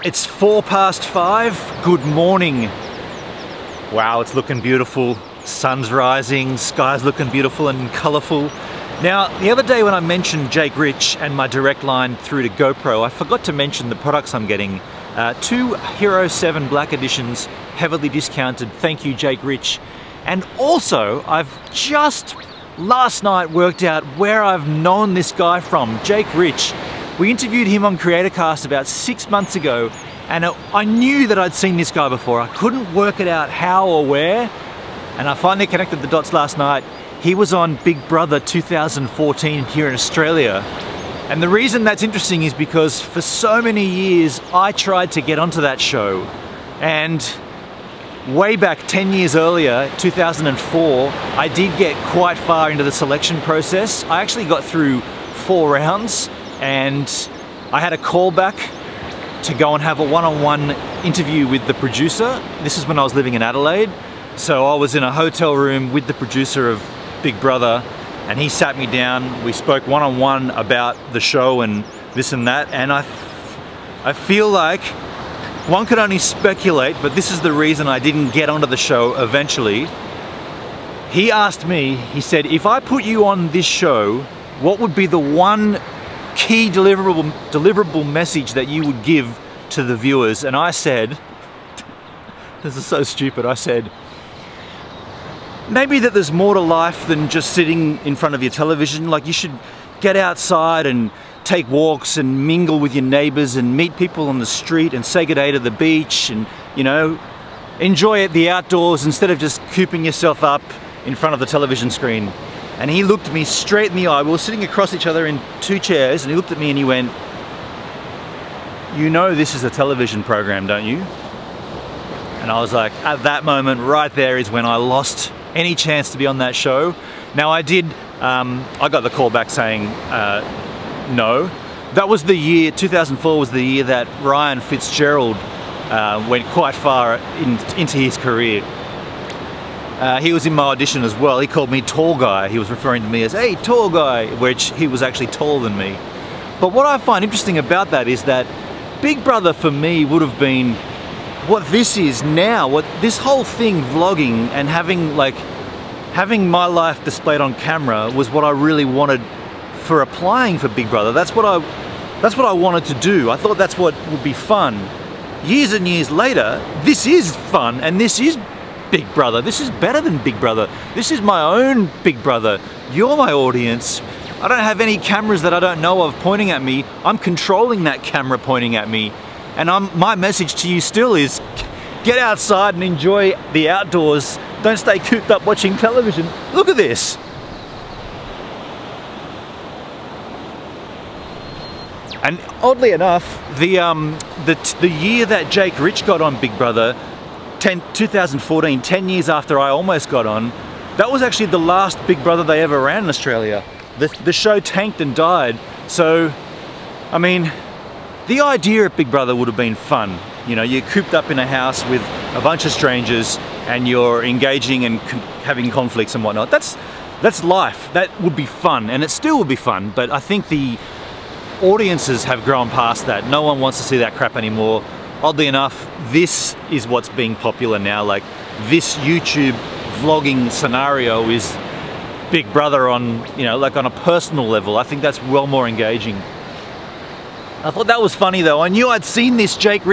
It's 5:04. Good morning. Wow, it's looking beautiful. Sun's rising, sky's looking beautiful and colourful. Now, the other day when I mentioned Jake Rich and my direct line through to GoPro, I forgot to mention the products I'm getting. 2 Hero 7 Black Editions, heavily discounted. Thank you, Jake Rich. And also, I've just last night worked out where I've known this guy from, Jake Rich. We interviewed him on CreatorCast about 6 months ago, and I knew that I'd seen this guy before. I couldn't work it out how or where, and I finally connected the dots last night. He was on Big Brother 2014 here in Australia. And the reason that's interesting is because for so many years, I tried to get onto that show. And way back 10 years earlier, 2004, I did get quite far into the selection process. I actually got through 4 rounds, and I had a callback to go and have a one-on-one interview with the producer. This is when I was living in Adelaide. So I was in a hotel room with the producer of Big Brother, and he sat me down. We spoke one-on-one about the show and this and that, and I feel like one could only speculate, but this is the reason I didn't get onto the show eventually. He asked me, he said, if I put you on this show, what would be the one key deliverable message that you would give to the viewers? And I said, this is so stupid, I said, maybe that there's more to life than just sitting in front of your television. Like, you should get outside and take walks and mingle with your neighbors and meet people on the street and say good day to the beach and, you know, enjoy the outdoors instead of just cooping yourself up in front of the television screen. And he looked me straight in the eye. We were sitting across each other in 2 chairs, and he looked at me and he went, "You know this is a television program, don't you?" And I was like, at that moment right there is when I lost any chance to be on that show. Now I did, I got the call back saying no. That was the year, 2004 was the year that Ryan Fitzgerald went quite far into his career. He was in my audition as well. He called me tall guy. He was referring to me as, "Hey, tall guy," which he was actually taller than me. But what I find interesting about that is that Big Brother for me would have been what this is now. What this whole thing, vlogging and having my life displayed on camera, was what I really wanted for applying for Big Brother. That's what I wanted to do. I thought that's what would be fun. Years and years later, this is fun, and this is Big Brother. This is better than Big Brother. This is my own Big Brother. You're my audience. I don't have any cameras that I don't know of pointing at me. I'm controlling that camera pointing at me. And my message to you still is, get outside and enjoy the outdoors. Don't stay cooped up watching television. Look at this. And oddly enough, the year that Jake Rich got on Big Brother, 2014, 10 years after I almost got on, that was actually the last Big Brother they ever ran in Australia. The show tanked and died. So, I mean, the idea of Big Brother would have been fun. You know, you're cooped up in a house with a bunch of strangers and you're engaging and having conflicts and whatnot. That's life. That would be fun, and it still would be fun, but I think the audiences have grown past that. No one wants to see that crap anymore. Oddly enough, this is what's being popular now. Like, this YouTube vlogging scenario is Big Brother on, you know, like on a personal level. I think that's well more engaging. I thought that was funny though. I knew I'd seen this Jake